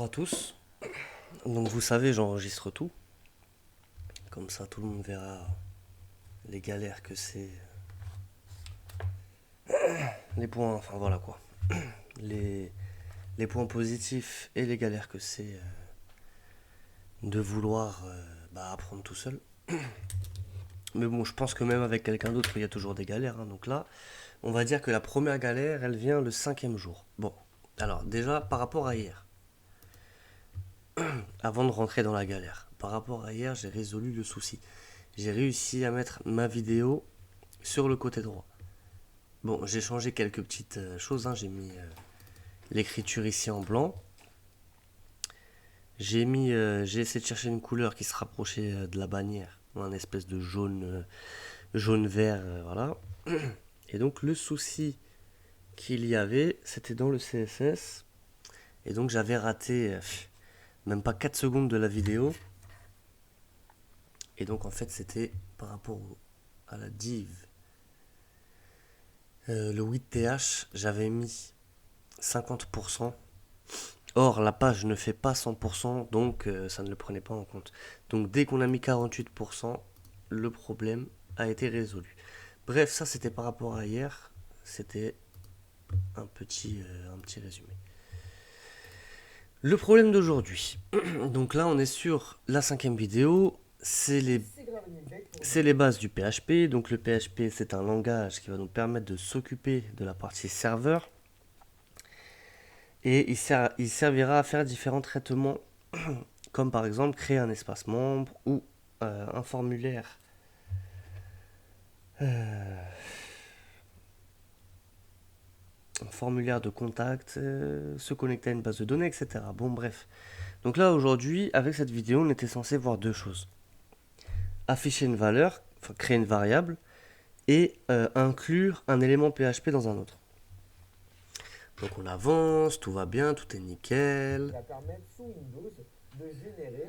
Bonjour à tous. Donc vous savez, j'enregistre tout. Comme ça, tout le monde verra les galères que c'est, les points, enfin voilà quoi. Les, les points positifs et les galères que c'est de vouloir apprendre tout seul. Mais bon, je pense que même avec quelqu'un d'autre, il y a toujours des galères, hein. Donc là, on va dire que la première galère, elle vient le 5e jour. Bon, alors déjà, par rapport à hier, avant de rentrer dans la galère, par rapport à hier, j'ai résolu le souci. J'ai réussi à mettre ma vidéo sur le côté droit. Bon, j'ai changé quelques petites choses, hein. J'ai mis l'écriture ici en blanc. J'ai essayé de chercher une couleur qui se rapprochait de la bannière, un espèce de jaune vert, voilà. Et donc le souci qu'il y avait, c'était dans le CSS. Et donc j'avais raté même pas 4 secondes de la vidéo. Et donc en fait c'était par rapport à la div. Le 8th, j'avais mis 50%. Or, la page ne fait pas 100%, donc ça ne le prenait pas en compte. Donc dès qu'on a mis 48%, le problème a été résolu. Bref, ça c'était par rapport à hier. C'était un petit résumé. Le problème d'aujourd'hui. Donc là, on est sur la 5e vidéo. C'est les bases du PHP. Donc le PHP, c'est un langage qui va nous permettre de s'occuper de la partie serveur. Et il servira à faire différents traitements, comme par exemple créer un espace membre ou un formulaire. Un formulaire de contact, se connecter à une base de données, etc. Bon, bref. Donc là, aujourd'hui, avec cette vidéo, on était censé voir deux choses. Afficher une valeur, enfin créer une variable, et inclure un élément PHP dans un autre. Donc on avance, tout va bien, tout est nickel. Va permettre sous Windows de générer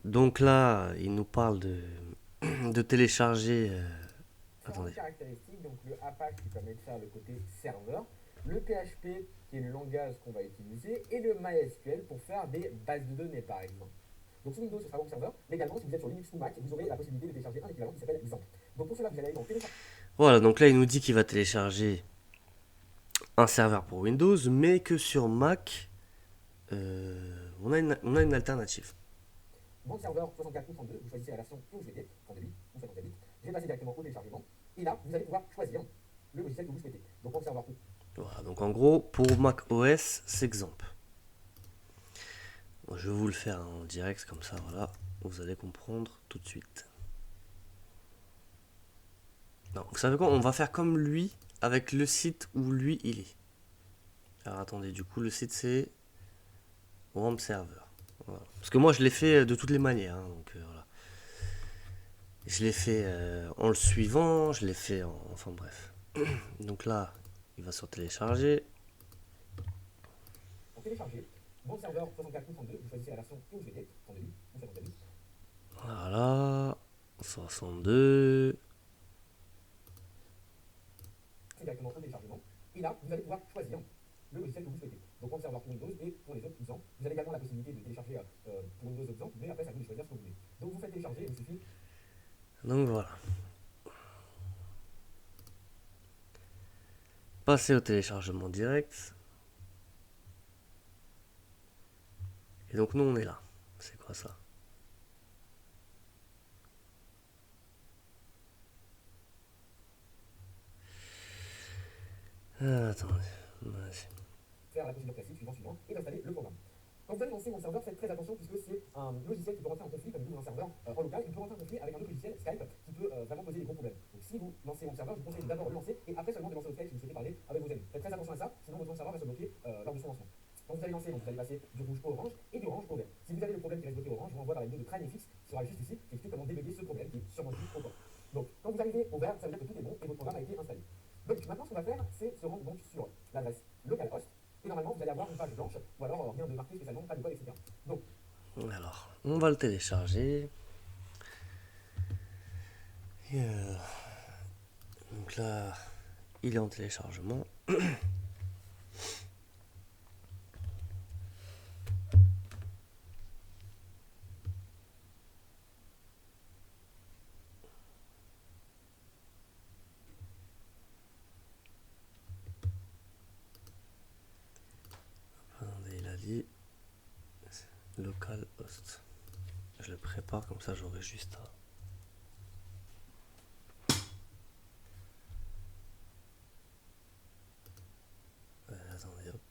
Donc là, il nous parle de télécharger. différentes Attendez. caractéristiques. Donc le Apache qui permet de faire le côté serveur, le PHP qui est le langage qu'on va utiliser, et le MySQL pour faire des bases de données par exemple. Donc sous Windows, ce sera Web Server, mais également si vous êtes sur Linux ou Mac, vous aurez la possibilité de télécharger un équivalent qui s'appelle XAMPP. Donc pour cela, vous allez aller dans télécharger. Voilà, donc là, il nous dit qu'il va télécharger un serveur pour Windows, mais que sur Mac, on a une alternative. Banque serveur 64 ou 32, vous choisissez la version que vous souhaitez, 32 bits ou 50 bits. Je vais passer directement au téléchargement, et là, vous allez pouvoir choisir le logiciel que vous souhaitez. Donc banque serveur Voilà, donc en gros, pour Mac OS, c'est Xampp. Bon, je vais vous le faire en direct, comme ça, voilà, vous allez comprendre tout de suite. Non, vous savez quoi, on va faire comme lui, avec le site où lui, il est. Alors attendez, du coup, le site, c'est Wamp Server. Voilà. Parce que moi, je l'ai fait de toutes les manières, hein, donc voilà. Je l'ai fait en le suivant, je l'ai fait en... Enfin bref. Donc là, il va se télécharger. en télécharger. Banque serveur 64 ou 32, vous choisissez la version que vous souhaitez, 32 bits ou 50 bits. Voilà. 62. C'est directement au téléchargement. Et là, vous allez pouvoir choisir le logiciel que vous souhaitez. Donc banque serveur pour Windows et pour les autres exemples. Vous avez également la possibilité de télécharger pour Windows exemple, mais après, ça vous de choisir ce que vous voulez. Donc vous faites télécharger, il vous suffit. Donc voilà. Passer au téléchargement direct. Et donc nous, on est là. C'est quoi ça? Attendez. Vas-y. Faire la procédure classique, suivant, et d'installer le programme. Quand vous allez lancer mon serveur, faites très attention puisque c'est un logiciel qui peut rentrer en conflit, comme nous, un serveur en local, il peut rentrer en conflit avec un autre logiciel, Skype, qui peut vraiment poser des gros problèmes. Donc si vous lancez mon serveur, je vous conseille d'abord de le lancer et après seulement de lancer votre Skype si vous souhaitez parler avec vos amis. Faites très attention à ça, sinon votre serveur va se bloquer lors de son lancement. Quand vous allez lancer, donc vous allez passer du rouge au orange et du orange au vert. Si vous avez le problème qui reste bloqué au orange, je vous renvoie vers la vidéo de CrimeFX qui sera juste ici, qui explique comment débugger ce problème qui est sûrement dû au port. Donc quand vous arrivez au vert, ça veut dire que tout est bon et votre programme a été installé. Donc maintenant ce qu'on va faire, c'est se rendre donc sur l'adresse localhost. Et normalement, vous allez avoir une page blanche, ou alors rien de marqué spécialement, pas de code, etc. Donc, Alors, on va le télécharger. Et donc là, il est en téléchargement. localhost. Je le prépare comme ça, j'aurai juste à. Attendez, hop.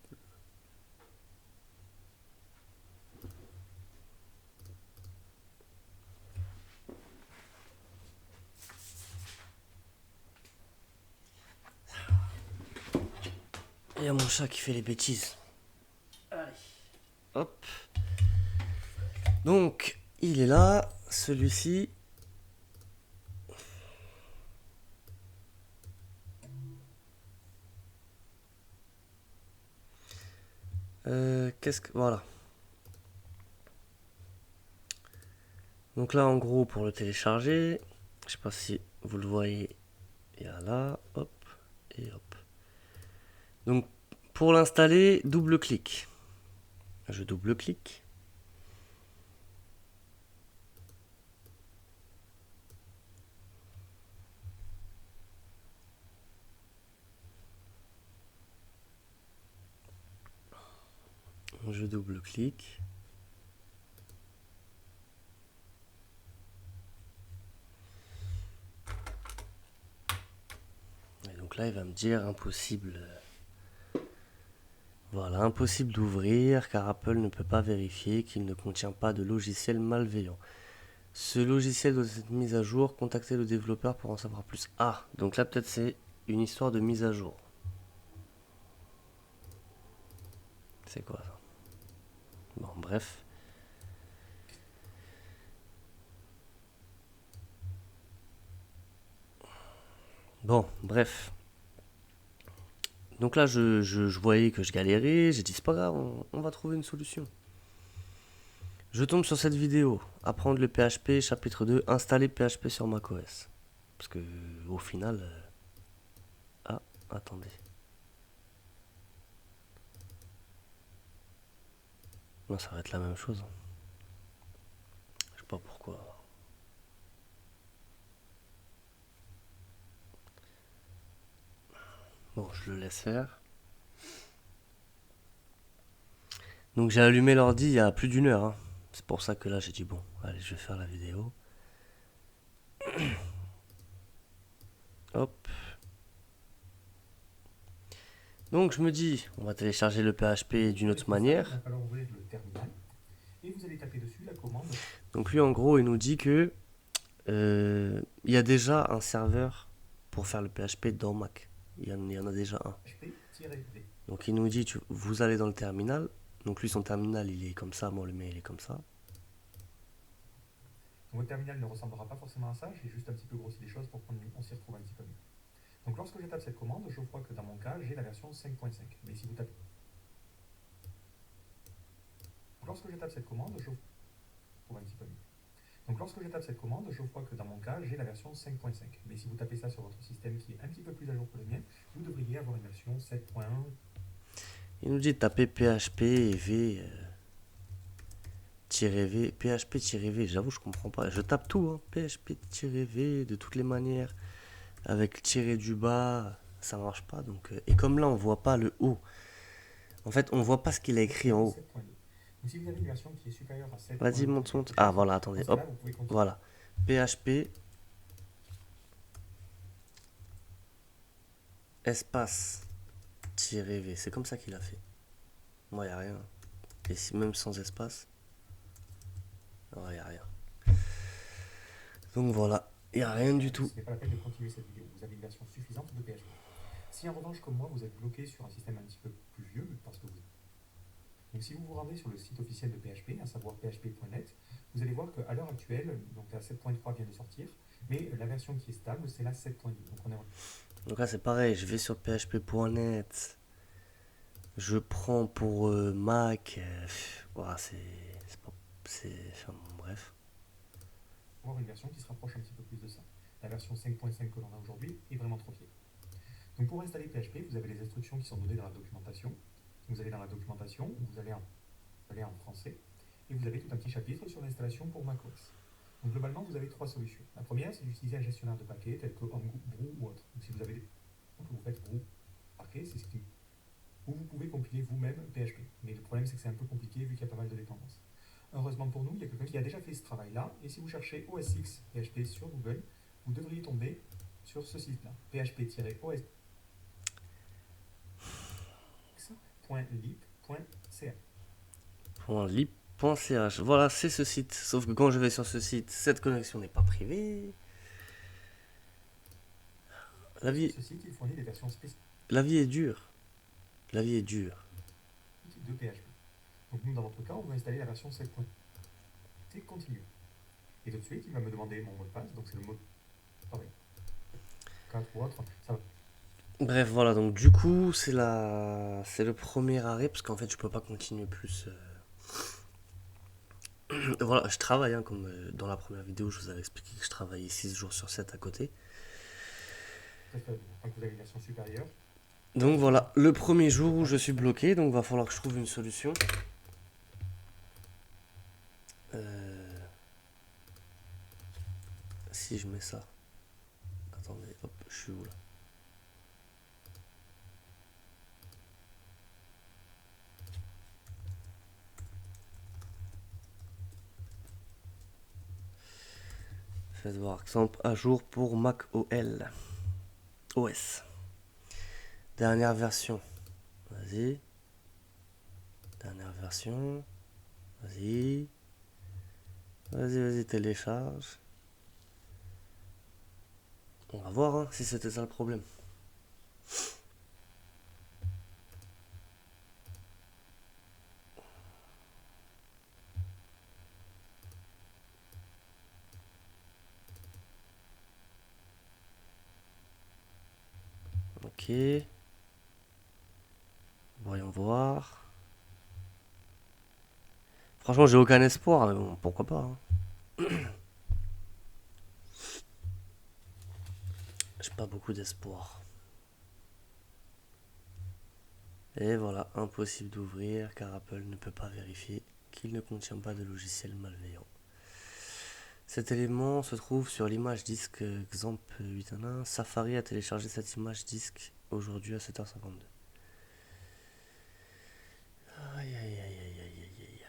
Il y a mon chat qui fait les bêtises. Allez. Hop. Donc, il est là, celui-ci. Qu'est-ce que... Voilà. Donc là, en gros, pour le télécharger, je sais pas si vous le voyez, il y a là, hop, et hop. Donc, pour l'installer, double-clic. Je double-clique. Je double-clique. Et donc là, il va me dire impossible. Voilà, impossible d'ouvrir car Apple ne peut pas vérifier qu'il ne contient pas de logiciel malveillant. Ce logiciel doit être mis à jour. Contactez le développeur pour en savoir plus. Ah, donc là peut-être c'est une histoire de mise à jour. C'est quoi ça? Bon, bref. Bon, bref. Donc là, je voyais que je galérais. J'ai dit, c'est pas grave, on va trouver une solution. Je tombe sur cette vidéo. Apprendre le PHP, chapitre 2, installer PHP sur macOS. Parce que, au final. Ah, attendez. Non, ça va être la même chose. Je sais pas pourquoi. Bon, je le laisse faire. Donc j'ai allumé l'ordi il y a plus d'une heure. Hein. C'est pour ça que là j'ai dit bon, allez, je vais faire la vidéo. Hop. Donc je me dis, on va télécharger le PHP d'une autre manière. Il va falloir ouvrir le terminal et vous allez taper dessus la commande. Donc lui en gros il nous dit que il y a déjà un serveur pour faire le PHP dans Mac. Il y en a déjà un. PHP-V. Donc il nous dit, vous allez dans le terminal. Donc lui son terminal il est comme ça, moi le mien il est comme ça. Donc votre terminal ne ressemblera pas forcément à ça, j'ai juste un petit peu grossi les choses pour qu'on s'y retrouve un petit peu mieux. Donc lorsque je tape cette commande, je vois que dans mon cas, j'ai la version 5.5. Mais si vous tapez... Lorsque je tape cette commande, je trouve un petit peu mieux. Donc lorsque je tape cette commande, je vois que dans mon cas, j'ai la version 5.5. Mais si vous tapez ça sur votre système qui est un petit peu plus à jour que le mien, vous devriez avoir une version 7.1. Il nous dit de taper PHP et V... -v, PHP-V, j'avoue je comprends pas. Je tape tout, hein. PHP-V de toutes les manières. Avec tiré du bas, ça marche pas. Donc, et comme là on voit pas le haut. En fait on voit pas ce qu'il a écrit en haut. 7.2. Donc si vous avez une version qui est supérieure à 7. Vas-y monte. Ah voilà, attendez, hop. Voilà. PHP espace -v. C'est comme ça qu'il a fait. Moi y a rien. Et si, même sans espace. Non, y a rien. Donc voilà, y a rien du tout. Ce n'est pas la peine de continuer cette vidéo. Vous avez une version suffisante de PHP. Si en revanche, comme moi, vous êtes bloqué sur un système un petit peu plus vieux, parce que vous... Donc si vous vous rendez sur le site officiel de PHP, à savoir php.net, vous allez voir qu'à l'heure actuelle, donc la 7.3 vient de sortir, mais la version qui est stable, c'est la 7.2. Donc là c'est pareil, je vais sur php.net. Je prends pour Mac. Voilà, enfin, bref. Avoir une version qui se rapproche un petit peu plus de ça. La version 5.5 que l'on a aujourd'hui est vraiment trop vieille. Donc pour installer PHP, vous avez les instructions qui sont données dans la documentation. Vous allez dans la documentation, vous allez en français, et vous avez tout un petit chapitre sur l'installation pour macOS. Donc globalement, vous avez trois solutions. La première, c'est d'utiliser un gestionnaire de paquets tel que Brew ou autre. Donc si vous avez vous faites Brew paquet, c'est ce qui... Ou vous pouvez compiler vous-même PHP. Mais le problème, c'est que c'est un peu compliqué vu qu'il y a pas mal de dépendances. Heureusement pour nous, il y a quelqu'un qui a déjà fait ce travail-là. Et si vous cherchez OSX PHP sur Google, vous devriez tomber sur ce site-là, php-osx.lib.ca. .lib.ch. Voilà, c'est ce site. Sauf que quand je vais sur ce site, cette connexion n'est pas privée. La vie, Ce site, il fournit des versions spécifiques la vie est dure. La vie est dure. de PHP. Donc nous, dans notre cas, on va installer la version 7.t continue. Et tout de suite, il va me demander mon mot de passe, donc c'est le mot de pareil. 4 ou autre, ça va. Bref, voilà, donc du coup, c'est le premier arrêt, parce qu'en fait, je peux pas continuer plus. Voilà, je travaille, hein, comme dans la première vidéo, je vous avais expliqué que je travaillais 6 jours sur 7 à côté. Tant que vous avez une version supérieure. Donc voilà, le premier jour où je suis bloqué, donc va falloir que je trouve une solution. Si je mets ça. Attendez, hop, je suis où là? Faites voir, exemple à jour pour Mac OS. Dernière version. Vas-y. Dernière version. Vas-y. Vas-y, télécharge. On va voir hein, si c'était ça le problème. Ok. Voyons voir. Franchement, j'ai aucun espoir, mais bon, pourquoi pas. Hein. J'ai pas beaucoup d'espoir. Et voilà, impossible d'ouvrir car Apple ne peut pas vérifier qu'il ne contient pas de logiciel malveillant. Cet élément se trouve sur l'image disque XAMPP 8.1. Safari a téléchargé cette image disque aujourd'hui à 7h52. Aïe aïe aïe aïe aïe aïe aïe.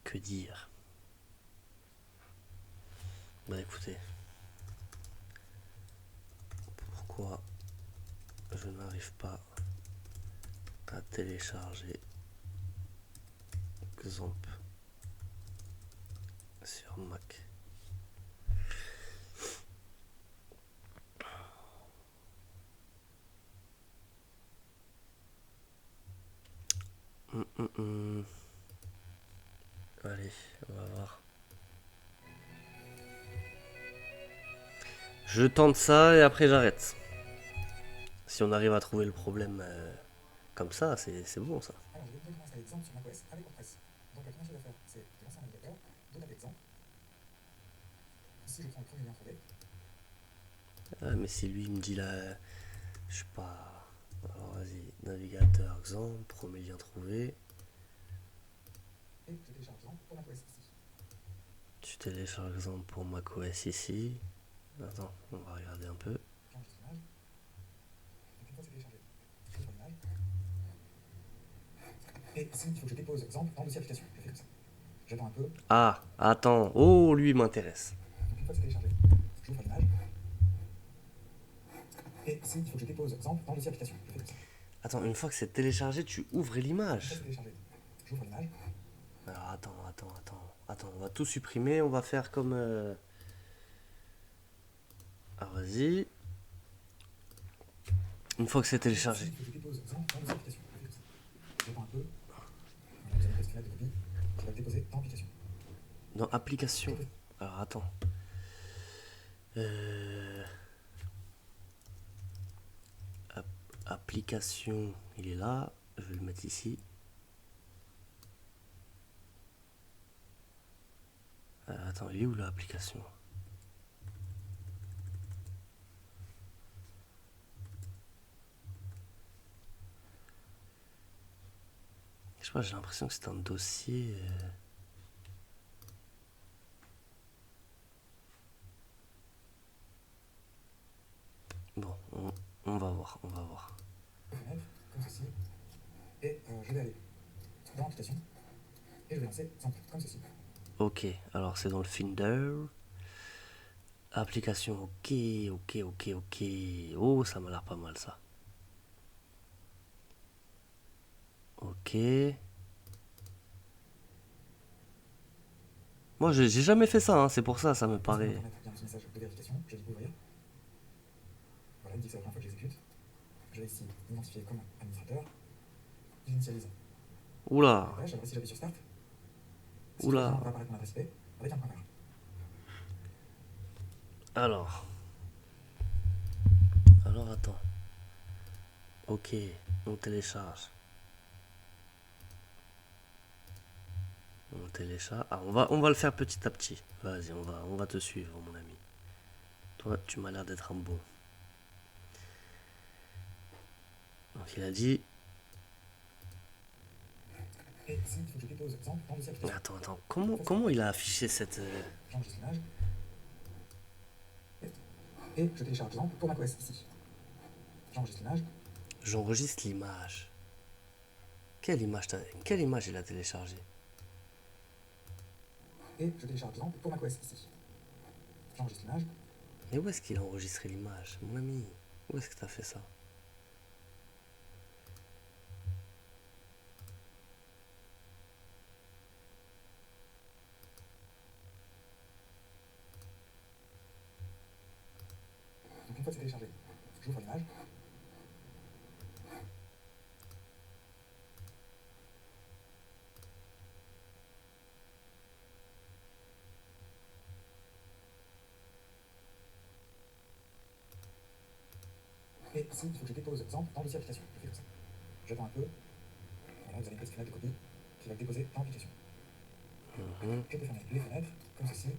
Que dire? Bah écoutez, pourquoi je n'arrive pas à télécharger XAMPP sur Mac? Allez, on va voir. Je tente ça et après j'arrête. Si on arrive à trouver le problème comme ça, c'est bon ça. Alors, je vais vous installer exemple sur macOS avec WordPress. Donc, la première chose à faire, c'est de lancer un navigateur, de taper exemple. Ici, je prends le premier lien trouvé. Mais si lui il me dit là, je sais pas. Alors vas-y, navigateur, exemple, premier lien trouvé. Et je télécharge exemple pour macOS ici. Tu télécharges exemple pour macOS ici. Attends, on va regarder un peu. J'enregistre l'image. Donc, une fois c'est téléchargé, j'ouvre l'image. Et ici, il faut que je dépose exemple dans le dossier application. Je fais comme ça. J'attends un peu. Ah, attends. Oh, lui il m'intéresse. Donc, une fois c'est téléchargé, j'ouvre l'image. Et ici, il faut que je dépose exemple dans le dossier application. Je fais comme ça. Attends, une fois que c'est téléchargé, tu ouvres Une fois l'image. c'est téléchargé, j'ouvre l'image. Alors attends, on va tout supprimer, on va faire comme... Ah vas-y. Une fois que c'est téléchargé. Ici, il faut que je dépose exemple dans le dossier application. Je fais comme ça. J'attends un peu. Voilà, vous avez une petite fenêtre de copie. Je vais le déposer dans application. Dans application. Alors attends. Application, il est là. Je vais le mettre ici. Attends, il est où l'application? Je sais pas, j'ai l'impression que c'est un dossier. On va voir, on va voir. Fenêtre, comme ceci. Et je vais aller dans application. Et je vais lancer exemple, comme ceci. Ok, alors c'est dans le Finder. Application, ok, ok, ok, ok. Oh, ça m'a l'air pas mal ça. Ok. Moi, j'ai jamais fait ça, hein, c'est pour ça, ça me Sur paraît. Internet, il y a un petit message de vérification. Je dis ouvrir. Voilà, il me dit que c'est la première fois que j'exécute. Je vais ici m'identifier comme administrateur. J'initialise. Oula, Alors si j'appuie sur Start, si tout va bien, oula. on va apparaître mon adresse IP avec un pointeur. Alors, alors attends. Ok, on télécharge. On télécharge. Ah, on va le faire petit à petit. Vas-y, on va te suivre, mon ami. Toi, tu m'as l'air d'être un bon. Donc il a dit. Et ici, il faut que je dépose exemple dans le dossier application. Attends, comment il a affiché cette. J'enregistre l'image. Et je télécharge exemple pour macOS ici. J'enregistre l'image. J'enregistre l'image. Quelle image il a téléchargée? Et je télécharge exemple pour macOS ici. J'enregistre l'image. Mais où est-ce qu'il a enregistré l'image, mon ami? Où est-ce que t'as fait ça? Donc une fois que c'est téléchargé, j'ouvre l'image. Et ici, il faut que je dépose exemple dans le dossier application. Je fais comme ça. J'attends un peu. Voilà, vous avez une petite fenêtre de copie qui va être déposée dans l'application. Je peux fermer les fenêtres, comme ceci.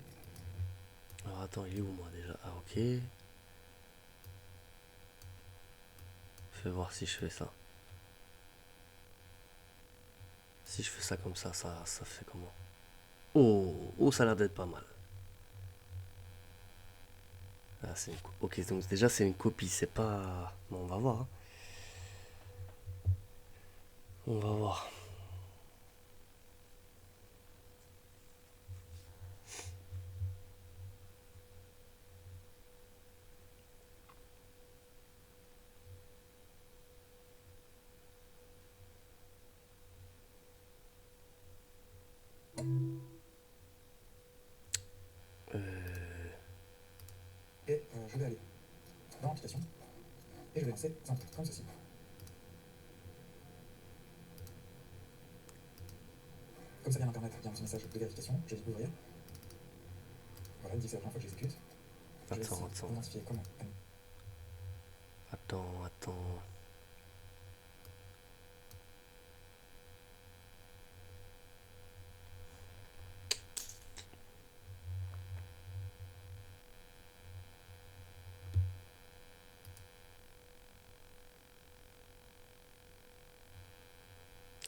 Alors attends, il est où moi déjà? Ah ok. Fais voir si je fais ça. Si je fais ça comme ça fait comment? Oh, ça a l'air d'être pas mal. Ah, ok, donc déjà c'est une copie, c'est pas. Bon, on va voir, hein. On va voir. Et je vais aller dans l'application. Et je vais lancer exemple, comme ceci. Comme ça vient d'internet, il y a un petit message de vérification. Je dis ouvrir. Voilà, il me dit que c'est la première fois que j'exécute. Je vais ici m'identifier comme Attends.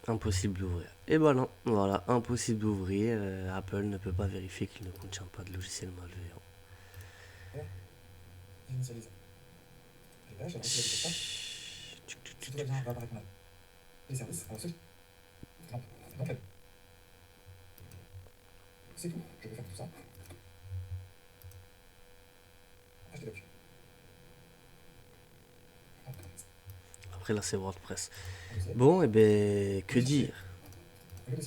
Impossible d'ouvrir. Et bah non, voilà, impossible d'ouvrir. Apple ne peut pas vérifier qu'il ne contient pas de logiciel malveillant. j'initialise. Et là, j'aimerais que je fasse. Si tout va bien, on va apparaître mon les services. Alors, donc, c'est tout. Je vais faire tout ça. Acheter doc. Après là c'est WordPress. Bon, et ben que dire?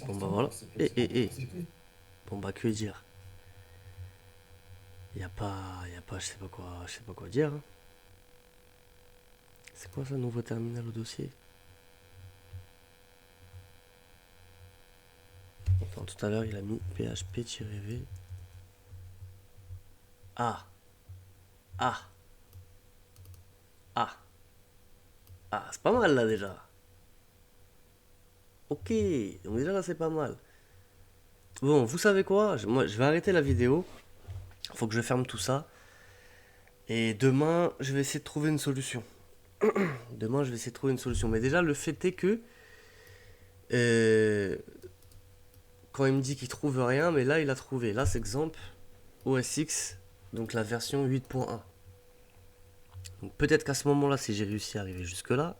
Bon bah voilà. Bon bah que dire? Y a pas, je sais pas quoi dire, hein. C'est quoi ça, nouveau terminal au dossier? Attends, tout à l'heure il a mis php-v. Ah, ah, ah, ah, c'est pas mal là déjà. Ok, donc déjà là c'est pas mal. Bon, vous savez quoi? Moi je vais arrêter la vidéo. Faut que je ferme tout ça. Et demain, je vais essayer de trouver une solution. Demain, je vais essayer de trouver une solution. Mais déjà, le fait est que euh, quand il me dit qu'il trouve rien, mais là, il a trouvé. Là, c'est exemple OS X, donc la version 8.1. Donc peut-être qu'à ce moment-là, si j'ai réussi à arriver jusque-là,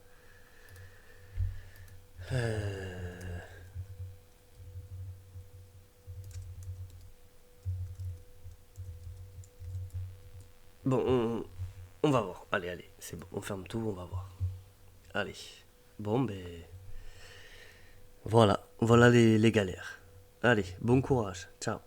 bon, on va voir. Allez, allez, c'est bon, on ferme tout, on va voir. Allez. Bon, ben voilà, voilà les galères. Allez, bon courage, ciao.